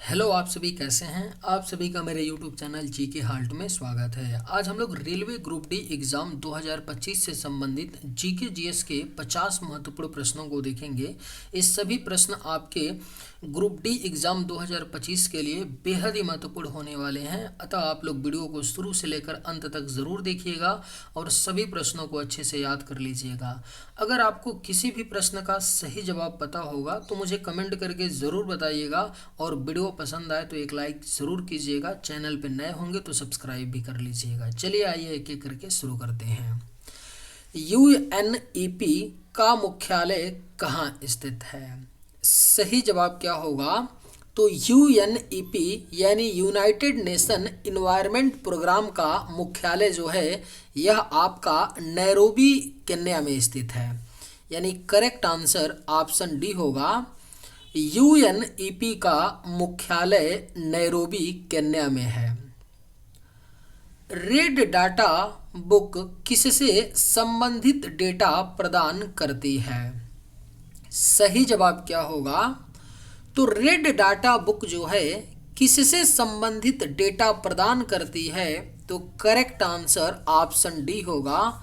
Hello, आप सभी कैसे हैं। आप सभी का मेरे यूट्यूब चैनल जीके हाल्ट में स्वागत है। आज हम लोग रेलवे ग्रुप डी एग्ज़ाम 2025 से संबंधित जीके जीएस के 50 महत्वपूर्ण प्रश्नों को देखेंगे। इस सभी प्रश्न आपके ग्रुप डी एग्ज़ाम 2025 के लिए बेहद ही महत्वपूर्ण होने वाले हैं। अतः आप लोग वीडियो को शुरू से लेकर अंत तक ज़रूर देखिएगा और सभी प्रश्नों को अच्छे से याद कर लीजिएगा। अगर आपको किसी भी प्रश्न का सही जवाब पता होगा तो मुझे कमेंट करके ज़रूर बताइएगा और वीडियो पसंद आए तो एक लाइक ज़रूर कीजिएगा। चैनल पे नए होंगे तो सब्सक्राइब भी कर लीजिएगा। चलिए आइए एक एक करके शुरू करते हैं। यूएनईपी का मुख्यालय कहाँ स्थित है? सही जवाब क्या होगा? तो यूएनईपी यानी यूनाइटेड नेशन इन्वायरमेंट प्रोग्राम का मुख्यालय जो है यह आपका नैरोबी केन्या में स्थित है। यानी करेक्ट आंसर ऑप्शन डी होगा। यूएनईपी का मुख्यालय नैरोबी केन्या में है। रेड डाटा बुक किससे संबंधित डेटा प्रदान करती है? सही जवाब क्या होगा? तो रेड डाटा बुक जो है किससे संबंधित डेटा प्रदान करती है? तो करेक्ट आंसर ऑप्शन डी होगा।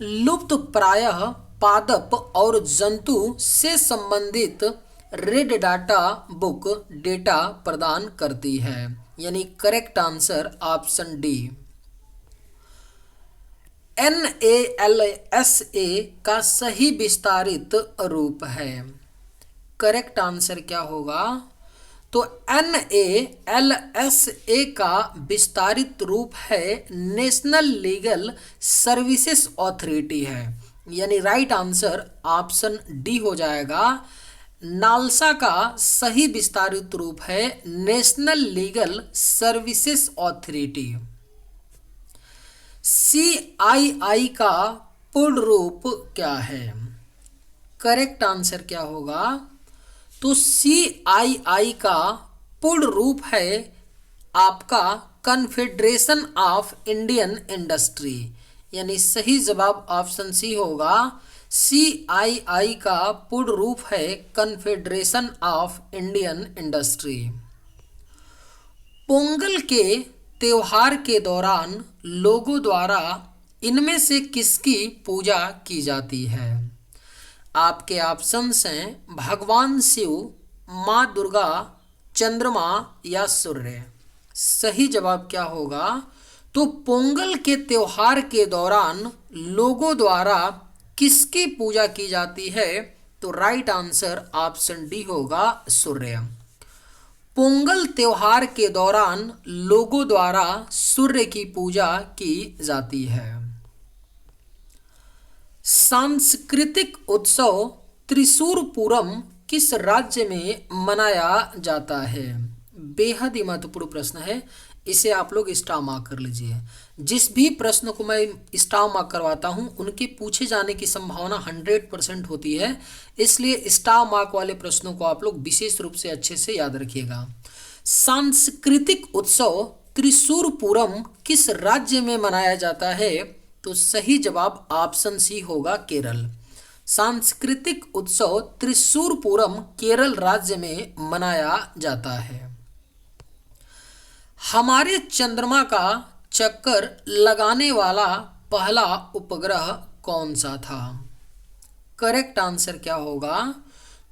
लुप्त प्रायः पादप और जंतु से संबंधित रेड डाटा बुक डेटा प्रदान करती है। यानी correct answer option D. NALSA का सही विस्तारित रूप है। करेक्ट आंसर क्या होगा? तो NALSA का विस्तारित रूप है नेशनल लीगल सर्विसेज अथॉरिटी है। यानी राइट आंसर ऑप्शन डी हो जाएगा। नालसा का सही विस्तारित रूप है national legal services authority. CII का पूर्ण रूप क्या है? करेक्ट आंसर क्या होगा? तो CII का पूर्ण रूप है आपका कन्फेडरेशन ऑफ इंडियन इंडस्ट्री। यानी सही जवाब ऑप्शन सी होगा। CII का पूर्ण रूप है confederation of Indian industry. Pongal के त्योहार के दौरान लोगों द्वारा इनमें से किसकी पूजा की जाती है? आपके ऑप्शंस हैं भगवान शिव, माँ दुर्गा, चंद्रमा या सूर्य। सही जवाब क्या होगा? तो पोंगल के त्योहार के दौरान लोगों द्वारा किसकी पूजा की जाती है? तो राइट आंसर ऑप्शन डी होगा, सूर्य। पोंगल त्योहार के दौरान लोगों द्वारा सूर्य की पूजा की जाती है। सांस्कृतिक उत्सव त्रिशूर पूरम किस राज्य में मनाया जाता है? बेहद ही महत्वपूर्ण प्रश्न है, इसे आप लोग स्टार मार्क कर लीजिए। जिस भी प्रश्न को मैं स्टार मार्क करवाता हूं उनके पूछे जाने की संभावना 100% होती है, इसलिए स्टार मार्क वाले प्रश्नों को आप लोग विशेष रूप से अच्छे से याद रखिएगा। सांस्कृतिक उत्सव त्रिशूर पूरम किस राज्य में मनाया जाता है? तो सही जवाब ऑप्शन सी होगा, केरल। सांस्कृतिक उत्सव त्रिशूर पूरम केरल राज्य में मनाया जाता है। हमारे चंद्रमा का चक्कर लगाने वाला पहला उपग्रह कौन सा था? करेक्ट आंसर क्या होगा?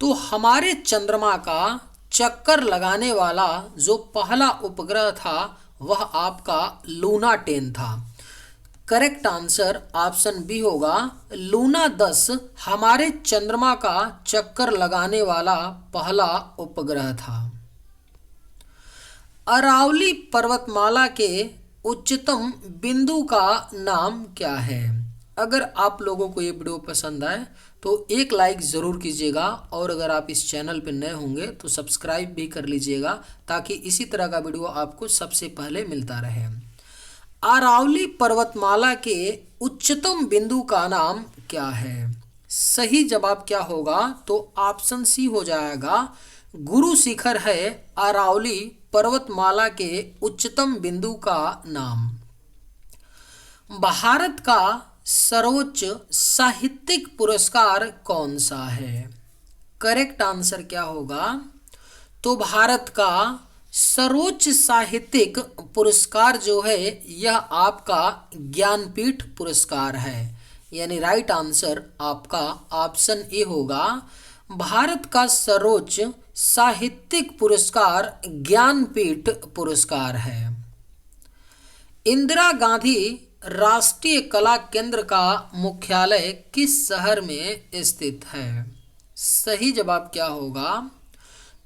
तो हमारे चंद्रमा का चक्कर लगाने वाला जो पहला उपग्रह था वह आपका लूना 10 था। करेक्ट आंसर ऑप्शन बी होगा। लूना 10 हमारे चंद्रमा का चक्कर लगाने वाला पहला उपग्रह था। अरावली पर्वतमाला के उच्चतम बिंदु का नाम क्या है? अगर आप लोगों को ये वीडियो पसंद आए तो एक लाइक ज़रूर कीजिएगा और अगर आप इस चैनल पर नए होंगे तो सब्सक्राइब भी कर लीजिएगा ताकि इसी तरह का वीडियो आपको सबसे पहले मिलता रहे। अरावली पर्वतमाला के उच्चतम बिंदु का नाम क्या है? सही जवाब क्या होगा? तो ऑप्शन सी हो जाएगा, गुरु शिखर है अरावली पर्वतमाला के उच्चतम बिंदु का नाम। भारत का सर्वोच्च साहित्यिक पुरस्कार कौन सा है? करेक्ट आंसर क्या होगा? तो भारत का सर्वोच्च साहित्यिक पुरस्कार जो है यह आपका ज्ञानपीठ पुरस्कार है, यानी राइट आंसर आपका ऑप्शन ए होगा। भारत का सर्वोच्च साहित्यिक पुरस्कार ज्ञानपीठ पुरस्कार है। इंदिरा गांधी राष्ट्रीय कला केंद्र का मुख्यालय किस शहर में स्थित है? सही जवाब क्या होगा?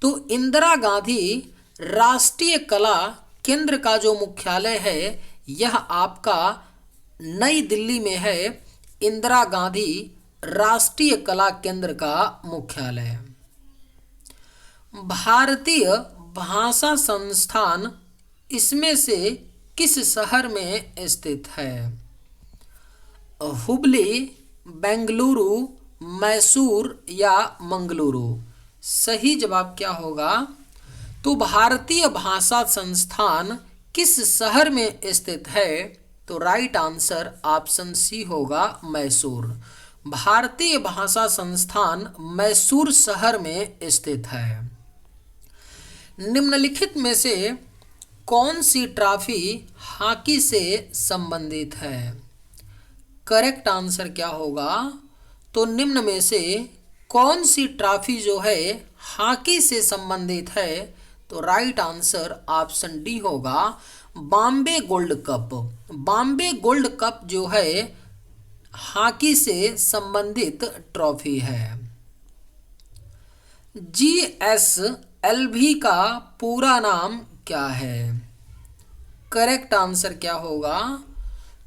तो इंदिरा गांधी राष्ट्रीय कला केंद्र का जो मुख्यालय है यह आपका नई दिल्ली में है। इंदिरा गांधी राष्ट्रीय कला केंद्र का मुख्यालय। भारतीय भाषा संस्थान इसमें से किस शहर में स्थित है? हुबली, बेंगलुरु, मैसूर या मंगलुरु? सही जवाब क्या होगा? तो भारतीय भाषा संस्थान किस शहर में स्थित है? तो राइट आंसर ऑप्शन सी होगा, मैसूर। भारतीय भाषा संस्थान मैसूर शहर में स्थित है। निम्नलिखित में से कौन सी ट्रॉफी हॉकी से संबंधित है? करेक्ट आंसर क्या होगा? तो निम्न में से कौन सी ट्रॉफी जो है हॉकी से संबंधित है? तो राइट आंसर ऑप्शन डी होगा, Bombay gold cup. Bombay gold cup जो है हॉकी से संबंधित ट्रॉफी है। जीएसएलवी का पूरा नाम क्या है? करेक्ट आंसर क्या होगा?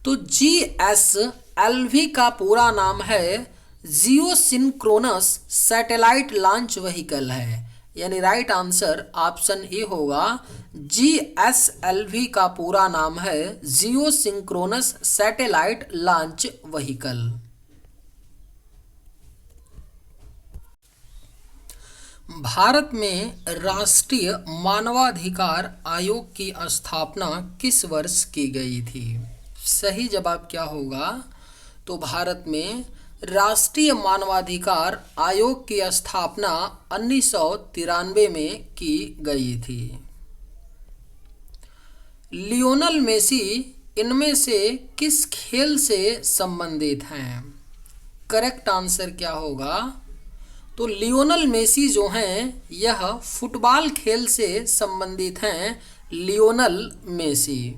तो जीएसएलवी का पूरा नाम है geo synchronous satellite launch vehicle है, यानी राइट आंसर ऑप्शन ए होगा। जीएसएलवी का पूरा नाम है geo synchronous satellite launch vehicle. Bharat में राष्ट्रीय मानवाधिकार आयोग की स्थापना किस वर्ष की गई थी? सही जवाब क्या होगा? तो भारत में राष्ट्रीय मानवाधिकार आयोग की स्थापना 1993 में की गई थी। लियोनल मेसी इनमें से किस खेल से संबंधित हैं? करेक्ट आंसर क्या होगा? तो लियोनल मेसी जो हैं यह फुटबॉल खेल से संबंधित हैं। Lionel Messi.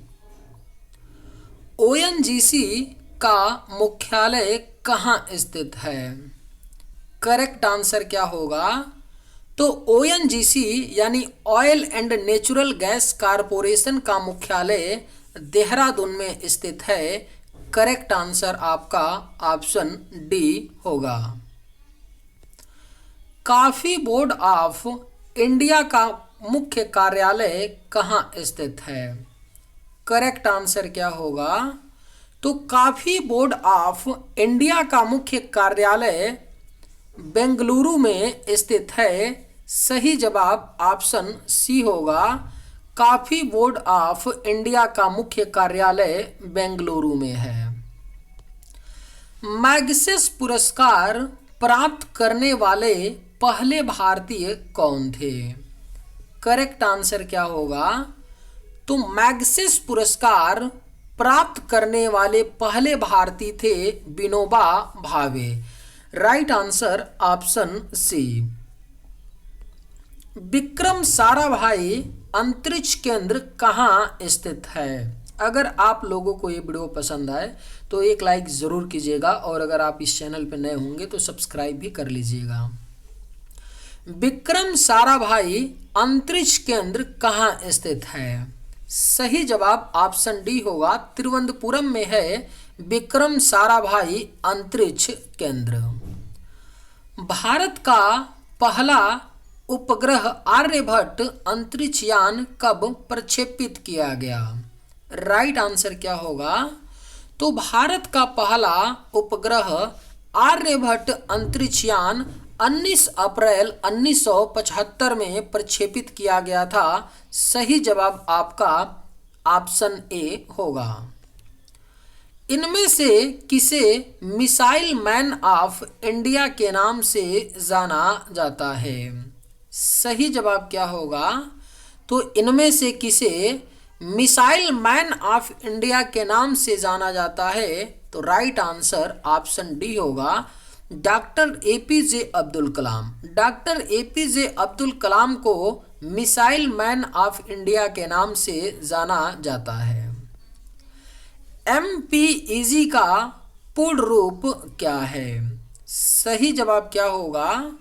ओएनजीसी का मुख्यालय कहाँ स्थित है? करेक्ट आंसर क्या होगा? तो ओएनजीसी यानी oil and natural gas corporation का मुख्यालय देहरादून में स्थित है। करेक्ट आंसर आपका ऑप्शन डी होगा। कॉफी बोर्ड ऑफ इंडिया का मुख्य कार्यालय कहाँ स्थित है? करेक्ट आंसर क्या होगा? तो कॉफी बोर्ड ऑफ इंडिया का मुख्य कार्यालय बेंगलुरु में स्थित है। सही जवाब ऑप्शन सी होगा। कॉफी बोर्ड ऑफ इंडिया का मुख्य कार्यालय बेंगलुरु में है। मैग्सेस पुरस्कार प्राप्त करने वाले पहले भारतीय कौन थे? करेक्ट आंसर क्या होगा? तो मैग्सेस पुरस्कार प्राप्त करने वाले पहले भारतीय थे Vinoba Bhave. Right answer option C. Vikram Sarabhai अंतरिक्ष केंद्र कहाँ स्थित है? अगर आप लोगों को ये वीडियो पसंद आए तो एक लाइक ज़रूर कीजिएगा और अगर आप इस चैनल पर नए होंगे तो सब्सक्राइब भी कर लीजिएगा। विक्रम साराभाई अंतरिक्ष केंद्र कहाँ स्थित है? सही जवाब ऑप्शन डी होगा। तिरुवनंतपुरम में है विक्रम साराभाई अंतरिक्ष केंद्र। भारत का पहला उपग्रह आर्यभट्ट अंतरिक्ष यान कब प्रक्षेपित किया गया? राइट आंसर क्या होगा? तो भारत का पहला उपग्रह आर्यभट्ट अंतरिक्ष यान 19 अप्रैल 1975 में प्रक्षेपित किया गया था। सही जवाब आपका ऑप्शन ए होगा। इनमें से किसे मिसाइल मैन ऑफ इंडिया के नाम से जाना जाता है? सही जवाब क्या होगा? तो इनमें से किसे मिसाइल मैन ऑफ इंडिया के नाम से जाना जाता है? तो राइट आंसर ऑप्शन डी होगा, doctor APJ Abdul Kalam. Doctor APJ Abdul Kalam को मिसाइल मैन ऑफ इंडिया के नाम से जाना जाता है। एमपीईजी का पूर्ण रूप क्या है? सही जवाब क्या होगा?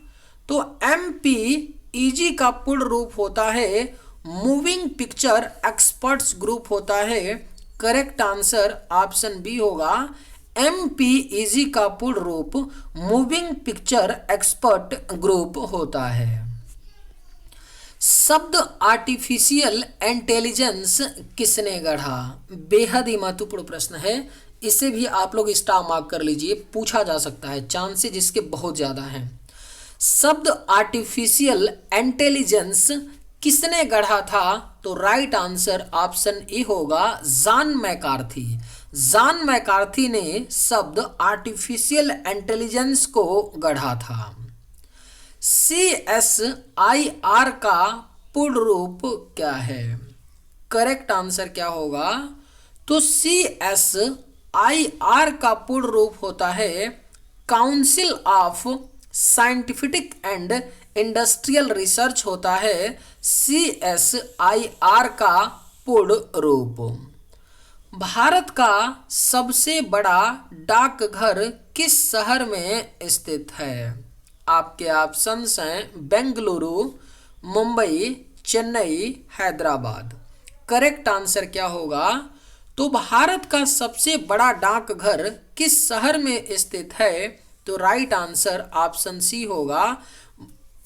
तो एमपीईजी का पूर्ण रूप होता है मूविंग पिक्चर एक्सपर्ट्स ग्रुप होता है। करेक्ट आंसर ऑप्शन बी होगा, एमपीईजी का पूर्ण रूप मूविंग पिक्चर एक्सपर्ट ग्रुप होता है। शब्द आर्टिफिशियल इंटेलिजेंस किसने गढ़ा? बेहद ही महत्वपूर्ण प्रश्न है, इसे भी आप लोग स्टार मार्क कर लीजिए, पूछा जा सकता है, चांसेस इसके बहुत ज़्यादा हैं। शब्द आर्टिफिशियल इंटेलिजेंस किसने गढ़ा था? तो राइट आंसर ऑप्शन ए होगा, जॉन मैकार्थी। जॉन मैकार्थी ने शब्द आर्टिफिशियल इंटेलिजेंस को गढ़ा था। CSIR का पूर्ण रूप क्या है? करेक्ट आंसर क्या होगा? तो CSIR का पूर्ण रूप होता है council of scientific and industrial research होता है CSIR का पूर्ण रूप। भारत का सबसे बड़ा डाकघर किस शहर में स्थित है? आपके ऑप्शंस हैं बेंगलुरु, मुंबई, चेन्नई, हैदराबाद। करेक्ट आंसर क्या होगा? तो भारत का सबसे बड़ा डाकघर किस शहर में स्थित है? तो राइट आंसर ऑप्शन सी होगा,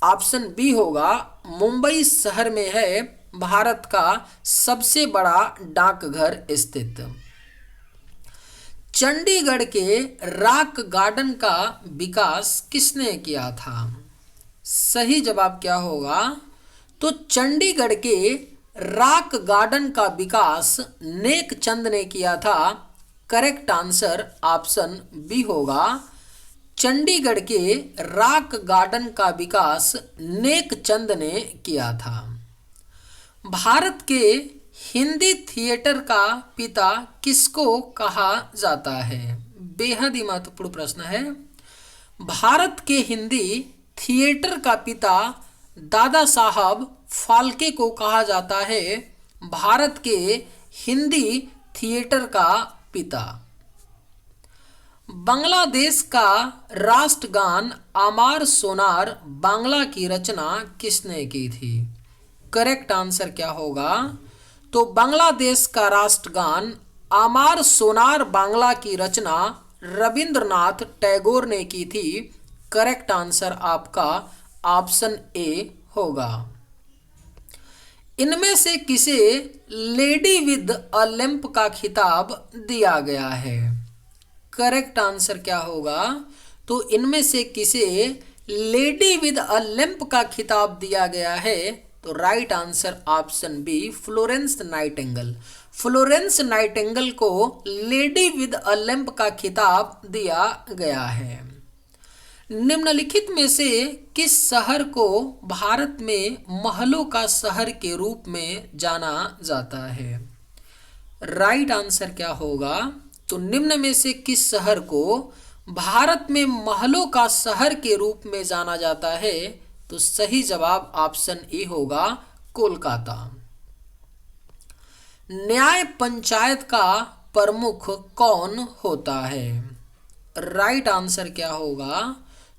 ऑप्शन बी होगा, मुंबई शहर में है भारत का सबसे बड़ा डाकघर स्थित। चंडीगढ़ के रॉक गार्डन का विकास किसने किया था? सही जवाब क्या होगा? तो चंडीगढ़ के रॉक गार्डन का विकास नेक चंद ने किया था। करेक्ट आंसर ऑप्शन बी होगा, चंडीगढ़ के रॉक गार्डन का विकास नेक चंद ने किया था। भारत के हिंदी थिएटर का पिता किसको कहा जाता है? बेहद ही महत्वपूर्ण प्रश्न है। भारत के हिंदी थिएटर का पिता दादा साहब फाल्के को कहा जाता है। भारत के हिंदी थिएटर का पिता। बांग्लादेश का राष्ट्रगान अमार सोनार बांग्ला की रचना किसने की थी? करेक्ट आंसर क्या होगा? तो बांग्लादेश का राष्ट्रगान अमार सोनार बांग्ला की रचना रविंद्रनाथ टैगोर ने की थी। करेक्ट आंसर आपका ऑप्शन ए होगा। इनमें से किसे लेडी विद अ लैंप का खिताब दिया गया है? करेक्ट आंसर क्या होगा? तो इनमें से किसे लेडी विद अ लैंप का खिताब दिया गया है? तो right answer option B, Florence Nightingale. Florence Nightingale को लेडी विद अ लैंप का खिताब दिया गया है। निम्नलिखित में से किस शहर को भारत में महलों का शहर के रूप में जाना जाता है? राइट आंसर क्या होगा? तो निम्न में से किस शहर को भारत में महलों का शहर के रूप में जाना जाता है? तो सही जवाब ऑप्शन ए होगा, कोलकाता। न्याय पंचायत का प्रमुख कौन होता है? राइट आंसर क्या होगा?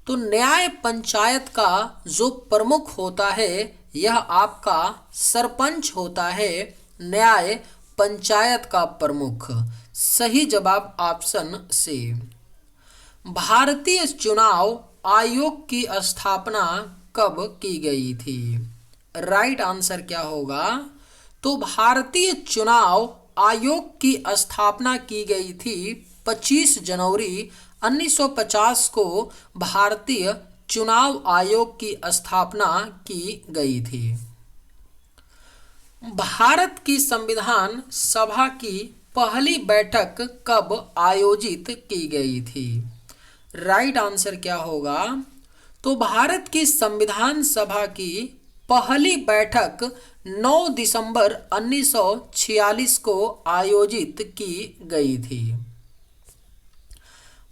तो न्याय पंचायत का जो प्रमुख होता है यह आपका सरपंच होता है। न्याय पंचायत का प्रमुख। सही जवाब ऑप्शन सी। भारतीय चुनाव आयोग की स्थापना कब की गई थी? राइट आंसर क्या होगा? तो भारतीय चुनाव आयोग की स्थापना की गई थी 25 जनवरी 1950 को भारतीय चुनाव आयोग की स्थापना की गई थी। भारत की संविधान सभा की पहली बैठक कब आयोजित की गई थी? राइट आंसर क्या होगा? तो भारत की संविधान सभा की पहली बैठक 9 दिसंबर 1946 को आयोजित की गई थी।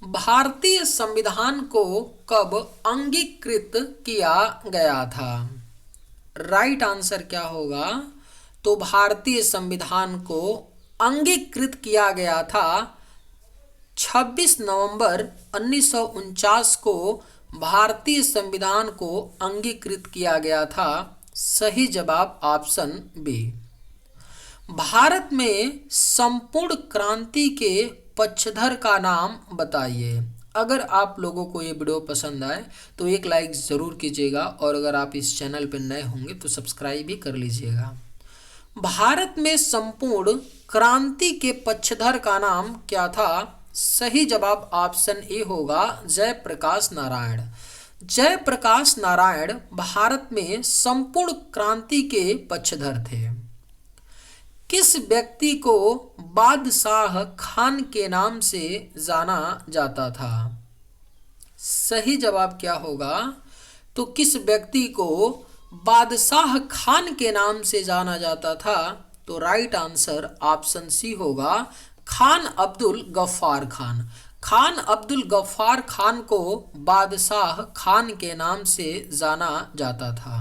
भारतीय संविधान को कब अंगीकृत किया गया था? राइट आंसर क्या होगा? तो भारतीय संविधान को अंगीकृत किया गया था 26 नवंबर 1949 को भारतीय संविधान को अंगीकृत किया गया था। सही जवाब ऑप्शन बी। भारत में संपूर्ण क्रांति के पक्षधर का नाम बताइए। अगर आप लोगों को ये वीडियो पसंद आए तो एक लाइक ज़रूर कीजिएगा और अगर आप इस चैनल पर नए होंगे तो सब्सक्राइब भी कर लीजिएगा। भारत में संपूर्ण क्रांति के पक्षधर का नाम क्या था? सही जवाब ऑप्शन ए होगा, जयप्रकाश नारायण। जयप्रकाश नारायण भारत में संपूर्ण क्रांति के पक्षधर थे। किस व्यक्ति को बादशाह खान के नाम से जाना जाता था? सही जवाब क्या होगा? तो किस व्यक्ति को बादशाह खान के नाम से जाना जाता था? तो राइट आंसर ऑप्शन सी होगा, खान अब्दुल गफ्फार खान। खान अब्दुल गफ्फार खान को बादशाह खान के नाम से जाना जाता था।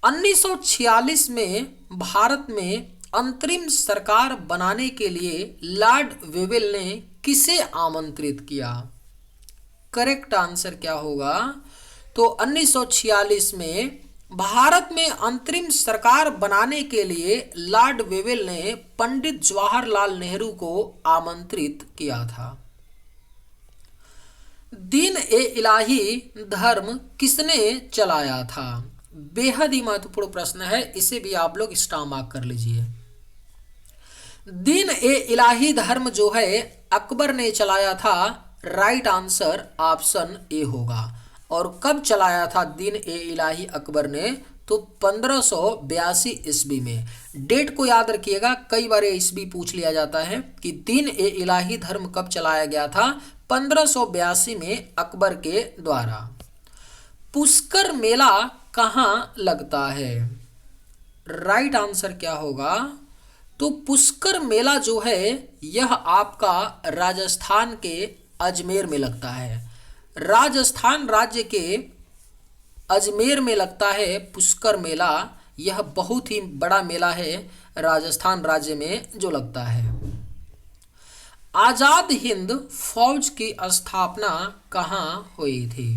1946 में भारत में अंतरिम सरकार बनाने के लिए लॉर्ड वेवेल ने किसे आमंत्रित किया? करेक्ट आंसर क्या होगा? तो 1946 में भारत में अंतरिम सरकार बनाने के लिए लॉर्ड वेवेल ने पंडित जवाहरलाल नेहरू को आमंत्रित किया था। दीन ए इलाही धर्म किसने चलाया था? बेहद ही महत्वपूर्ण प्रश्न है, इसे भी आप लोग स्टार मार्क कर लीजिए। दीन ए इलाही धर्म जो है अकबर ने चलाया था। राइट आंसर ऑप्शन ए होगा। और कब चलाया था दीन ए इलाही अकबर ने? तो 1582 ईस्वी में। डेट को याद रखिएगा, कई बार ईस्वी पूछ लिया जाता है कि दीन ए इलाही धर्म कब चलाया गया था। 1582 में अकबर के द्वारा। पुष्कर मेला कहाँ लगता है? राइट आंसर क्या होगा? तो पुष्कर मेला जो है यह आपका राजस्थान के अजमेर में लगता है। राजस्थान राज्य के अजमेर में लगता है पुष्कर मेला। यह बहुत ही बड़ा मेला है राजस्थान राज्य में जो लगता है। आजाद हिंद फौज की स्थापना कहाँ हुई थी?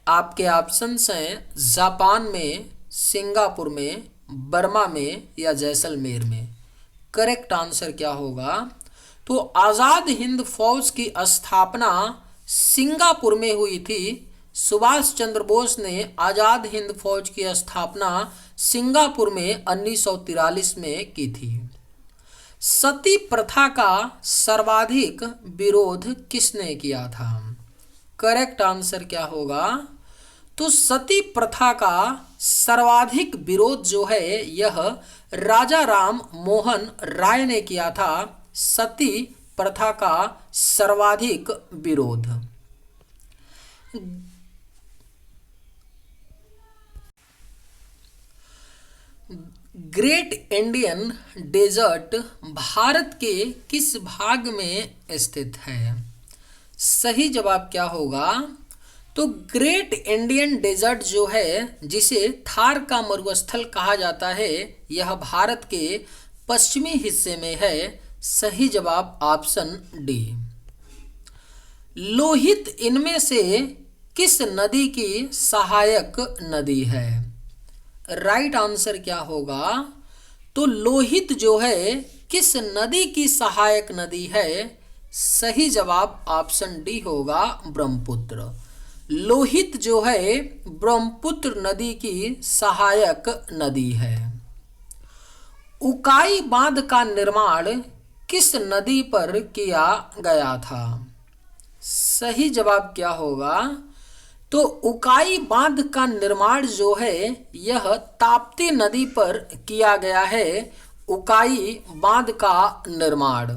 आपके ऑप्शंस हैं जापान में, सिंगापुर में, बर्मा में या जैसलमेर में। करेक्ट आंसर क्या होगा? तो आजाद हिंद फौज की स्थापना सिंगापुर में हुई थी। सुभाष चंद्र बोस ने आजाद हिंद फौज की स्थापना सिंगापुर में 1943 में की थी। सती प्रथा का सर्वाधिक विरोध किसने किया था? करेक्ट आंसर क्या होगा? तो सती प्रथा का सर्वाधिक विरोध जो है यह राजा राम मोहन राय ने किया था। सती प्रथा का सर्वाधिक विरोध। ग्रेट इंडियन डेजर्ट भारत के किस भाग में स्थित है? सही जवाब क्या होगा? तो ग्रेट इंडियन डेजर्ट जो है जिसे थार का मरुस्थल कहा जाता है यह भारत के पश्चिमी हिस्से में है। सही जवाब ऑप्शन डी। लोहित इनमें से किस नदी की सहायक नदी है? राइट आंसर क्या होगा? तो लोहित जो है किस नदी की सहायक नदी है? सही जवाब ऑप्शन डी होगा, ब्रह्मपुत्र। लोहित जो है ब्रह्मपुत्र नदी की सहायक नदी है। उकाई बांध का निर्माण किस नदी पर किया गया था? सही जवाब क्या होगा? तो उकाई बांध का निर्माण जो है यह ताप्ती नदी पर किया गया है। उकाई बांध का निर्माण।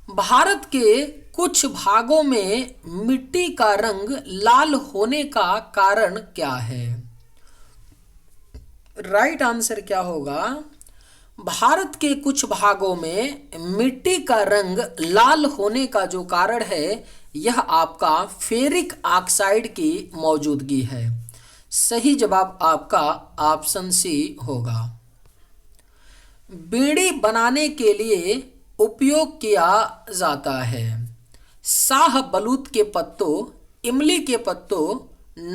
भारत के कुछ भागों में मिट्टी का रंग लाल होने का कारण क्या है? राइट आंसर क्या होगा? भारत के कुछ भागों में मिट्टी का रंग लाल होने का जो कारण है यह आपका फेरिक ऑक्साइड की मौजूदगी है। सही जवाब आपका ऑप्शन सी होगा। बीड़ी बनाने के लिए उपयोग किया जाता है शाहबलूत के पत्तों, इमली के पत्तों,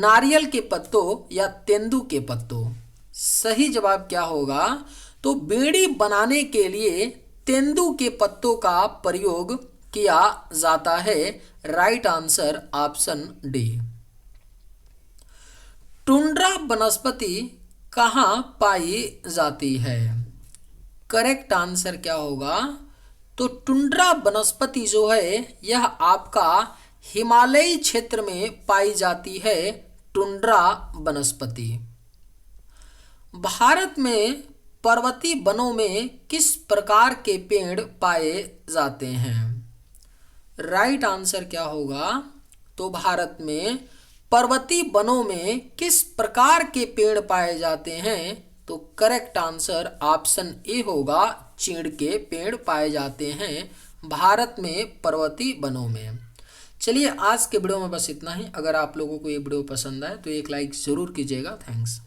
नारियल के पत्तों या तेंदू के पत्तों। सही जवाब क्या होगा? तो बीड़ी बनाने के लिए तेंदू के पत्तों का प्रयोग किया जाता है। Right answer option D. Tundra वनस्पति कहाँ पाई जाती है? करेक्ट आंसर क्या होगा? तो टुंड्रा वनस्पति जो है यह आपका हिमालयी क्षेत्र में पाई जाती है। टुंड्रा वनस्पति। भारत में पर्वतीय वनों में किस प्रकार के पेड़ पाए जाते हैं? राइट आंसर क्या होगा? तो भारत में पर्वतीय वनों में किस प्रकार के पेड़ पाए जाते हैं? तो करेक्ट आंसर ऑप्शन ए होगा, चीड़ के पेड़ पाए जाते हैं भारत में पर्वतीय वनों में। चलिए आज के वीडियो में बस इतना ही। अगर आप लोगों को ये वीडियो पसंद आए तो एक लाइक ज़रूर कीजिएगा। थैंक्स।